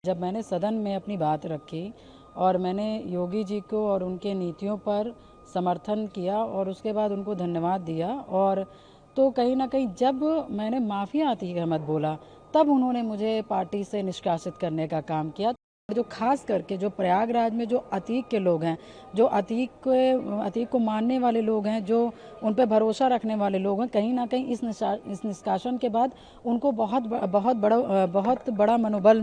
जब मैंने सदन में अपनी बात रखी और मैंने योगी जी को और उनके नीतियों पर समर्थन किया और उसके बाद उनको धन्यवाद दिया, और तो कहीं ना कहीं जब मैंने माफिया अतीक अहमद बोला तब उन्होंने मुझे पार्टी से निष्कासित करने का काम किया। जो खास करके जो प्रयागराज में जो अतीक के लोग हैं, जो अतीक को मानने वाले लोग हैं, जो उन पर भरोसा रखने वाले लोग हैं, कहीं ना कहीं इस निष्कासन के बाद उनको बहुत बड़ा मनोबल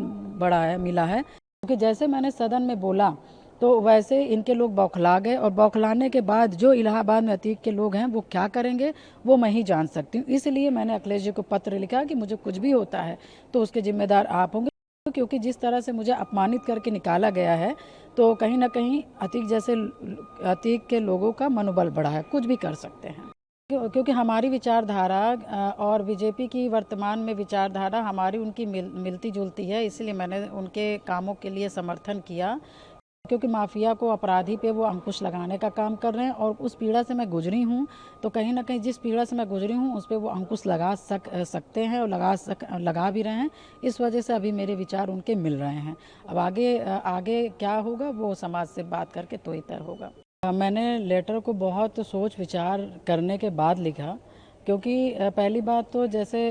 मिला है। क्योंकि जैसे मैंने सदन में बोला तो वैसे इनके लोग बौखला गए, और बौखलाने के बाद जो इलाहाबाद में अतीक के लोग हैं वो क्या करेंगे वो मैं ही जान सकती हूँ। इसलिए मैंने अखिलेश जी को पत्र लिखा कि मुझे कुछ भी होता है तो उसके जिम्मेदार आप होंगे, क्योंकि जिस तरह से मुझे अपमानित करके निकाला गया है तो कहीं ना कहीं अतीक के लोगों का मनोबल बढ़ा है, कुछ भी कर सकते हैं। क्योंकि हमारी विचारधारा और बीजेपी की वर्तमान में विचारधारा हमारी उनकी मिलती जुलती है, इसलिए मैंने उनके कामों के लिए समर्थन किया। क्योंकि माफिया को, अपराधी पे वो अंकुश लगाने का काम कर रहे हैं, और उस पीड़ा से मैं गुजरी हूँ, तो कहीं ना कहीं जिस पीड़ा से मैं गुजरी हूँ उस पर वो अंकुश सकते हैं और लगा भी रहे हैं। इस वजह से अभी मेरे विचार उनके मिल रहे हैं। अब आगे क्या होगा वो समाज से बात करके तो ही तय होगा। मैंने लेटर को बहुत सोच विचार करने के बाद लिखा, क्योंकि पहली बात तो जैसे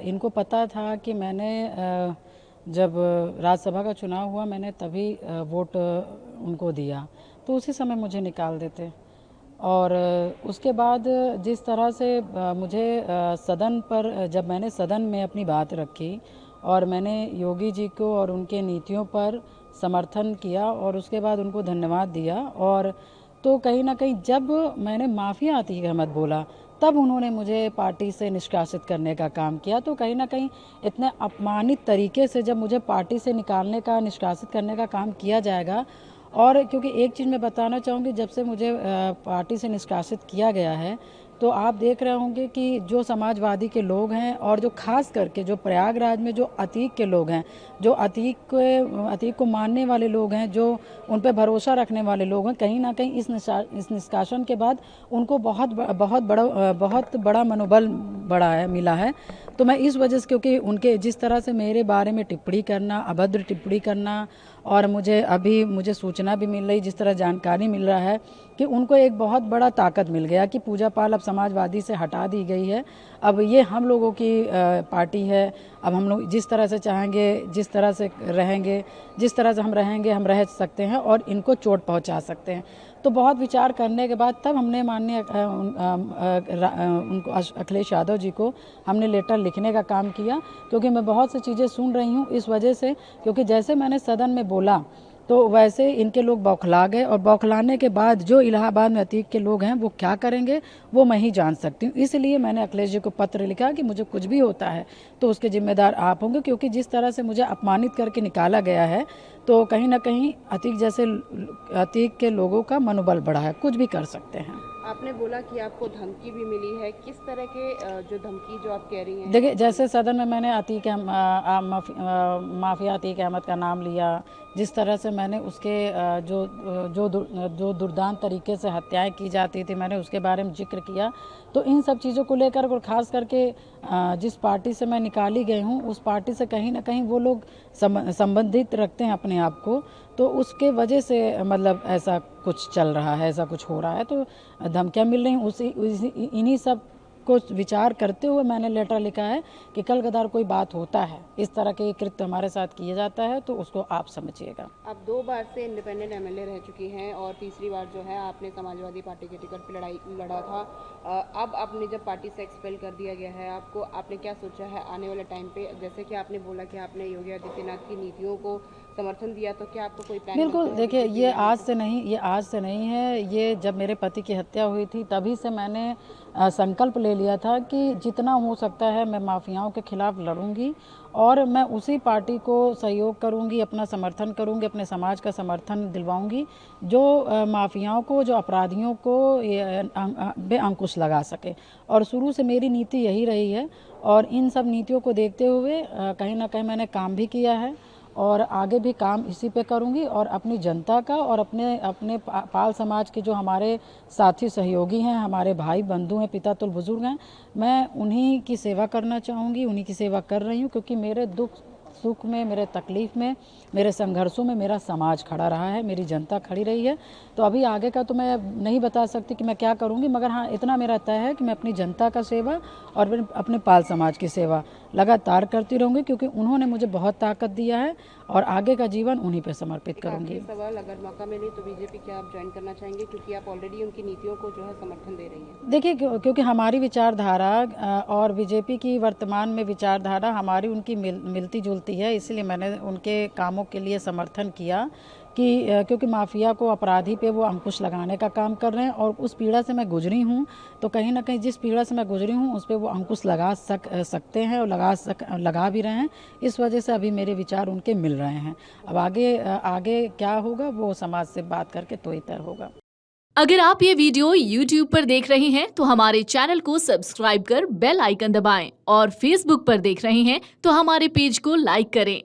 इनको पता था कि मैंने जब राज्यसभा का चुनाव हुआ मैंने तभी वोट उनको दिया, तो उसी समय मुझे निकाल देते। और उसके बाद जिस तरह से मुझे सदन पर जब मैंने सदन में अपनी बात रखी और मैंने योगी जी को और उनके नीतियों पर समर्थन किया और उसके बाद उनको धन्यवाद दिया, और तो कहीं ना कहीं जब मैंने माफिया अतीक अहमद बोला तब उन्होंने मुझे पार्टी से निष्कासित करने का काम किया। तो कहीं ना कहीं इतने अपमानित तरीके से जब मुझे पार्टी से निष्कासित करने का काम किया जाएगा, और क्योंकि एक चीज़ मैं बताना चाहूँगी, जब से मुझे पार्टी से निष्कासित किया गया है तो आप देख रहे होंगे कि जो समाजवादी के लोग हैं और जो खास करके जो प्रयागराज में जो अतीक के लोग हैं, जो अतीक को मानने वाले लोग हैं, जो उन पर भरोसा रखने वाले लोग हैं, कहीं ना कहीं इस निष्कासन के बाद उनको बहुत बड़ा मनोबल मिला है। तो मैं इस वजह से, क्योंकि उनके जिस तरह से मेरे बारे में टिप्पणी करना, अभद्र टिप्पणी करना, और मुझे सूचना भी मिल रही, जिस तरह जानकारी मिल रहा है कि उनको एक बहुत बड़ा ताकत मिल गया कि पूजा पाल अब समाजवादी से हटा दी गई है, अब ये हम लोगों की पार्टी है। अब हम लोग जिस तरह से चाहेंगे, जिस तरह से रहेंगे, जिस तरह से हम रहेंगे हम रह सकते हैं और इनको चोट पहुंचा सकते हैं। तो बहुत विचार करने के बाद तब हमने माननीय उनको अखिलेश यादव जी को हमने लेटर लिखने का काम किया, क्योंकि मैं बहुत सी चीज़ें सुन रही हूँ इस वजह से। क्योंकि जैसे मैंने सदन में बोला तो वैसे इनके लोग बौखला गए, और बौखलाने के बाद जो इलाहाबाद में अतीक के लोग हैं वो क्या करेंगे वो मैं ही जान सकती हूँ। इसलिए मैंने अखिलेश जी को पत्र लिखा कि मुझे कुछ भी होता है तो उसके जिम्मेदार आप होंगे, क्योंकि जिस तरह से मुझे अपमानित करके निकाला गया है तो कहीं ना कहीं अतीक के लोगों का मनोबल बढ़ा है, कुछ भी कर सकते हैं। आपने बोला कि आपको धमकी भी मिली है, किस तरह के जो धमकी जो आप कह रही हैं? देखिए, जैसे सदन में मैंने माफिया अतीक अहमद का नाम लिया, जिस तरह से मैंने उसके जो दुर्दांत तरीके से हत्याएं की जाती थी मैंने उसके बारे में जिक्र किया, तो इन सब चीज़ों को लेकर, और ख़ास करके जिस पार्टी से मैं निकाली गई हूँ उस पार्टी से कहीं ना कहीं वो लोग संबंधित रखते हैं अपने आप को, तो उसके वजह से मतलब ऐसा कुछ चल रहा है, ऐसा कुछ हो रहा है, तो धमकियाँ मिल रही इन्हीं सब को विचार करते हुए मैंने लेटर लिखा है कि कल कदार कोई बात होता है, इस तरह के कृत्य हमारे साथ किए जाता है तो उसको आप समझिएगा। आप 2 बार से इंडिपेंडेंट एमएलए रह चुकी हैं और तीसरी बार जो है आपने समाजवादी पार्टी के टिकट पर लड़ा था। अब आपने जब पार्टी से एक्सपेल कर दिया गया है आपको, आपने क्या सोचा है आने वाले टाइम पे? जैसे कि आपने बोला कि आपने योगी आदित्यनाथ की नीतियों को समर्थन दिया, तो क्या आपको कोई प्लान? बिल्कुल, देखिए ये आज से नहीं है, ये जब मेरे पति की हत्या हुई थी तभी से मैंने संकल्प ले लिया था कि जितना हो सकता है मैं माफियाओं के खिलाफ लड़ूंगी, और मैं उसी पार्टी को सहयोग करूंगी, अपना समर्थन करूंगी, अपने समाज का समर्थन दिलवाऊंगी जो माफियाओं को, जो अपराधियों को बेअंकुश लगा सके। और शुरू से मेरी नीति यही रही है, और इन सब नीतियों को देखते हुए कहीं ना कहीं मैंने काम भी किया है और आगे भी काम इसी पे करूंगी, और अपनी जनता का और अपने अपने पाल समाज के जो हमारे साथी सहयोगी हैं, हमारे भाई बंधु हैं, पिता तुल्य बुजुर्ग हैं, मैं उन्हीं की सेवा करना चाहूँगी, उन्हीं की सेवा कर रही हूँ, क्योंकि मेरे दुख सुख में, मेरे तकलीफ़ में, मेरे संघर्षों में मेरा समाज खड़ा रहा है, मेरी जनता खड़ी रही है। तो अभी आगे का तो मैं नहीं बता सकती कि मैं क्या करूँगी, मगर हाँ इतना मेरा तय है कि मैं अपनी जनता का सेवा और फिर अपने पाल समाज की सेवा लगातार करती रहूँगी, क्योंकि उन्होंने मुझे बहुत ताकत दिया है और आगे का जीवन उन्हीं पे समर्पित करूँगी। आखिरी सवाल, अगर मौका मिले तो बीजेपी क्या आप ज्वाइन करना चाहेंगे, क्योंकि आप ऑलरेडी उनकी नीतियों को जो है समर्थन दे रही हैं? देखिए, क्योंकि हमारी विचारधारा और बीजेपी की वर्तमान में विचारधारा हमारी उनकी मिलती जुलती है, इसलिए मैंने उनके कामों के लिए समर्थन किया कि क्योंकि माफिया को, अपराधी पे वो अंकुश लगाने का काम कर रहे हैं और उस पीड़ा से मैं गुजरी हूँ, तो कहीं ना कहीं जिस पीड़ा से मैं गुजरी हूँ उस पर वो अंकुश लगा सकते हैं और लगा भी रहे हैं। इस वजह से अभी मेरे विचार उनके मिल रहे हैं। अब आगे क्या होगा वो समाज से बात करके तो ही तय होगा। अगर आप ये वीडियो YouTube पर देख रहे हैं तो हमारे चैनल को सब्सक्राइब कर बेल आइकन दबाएं और Facebook पर देख रहे हैं तो हमारे पेज को लाइक करें।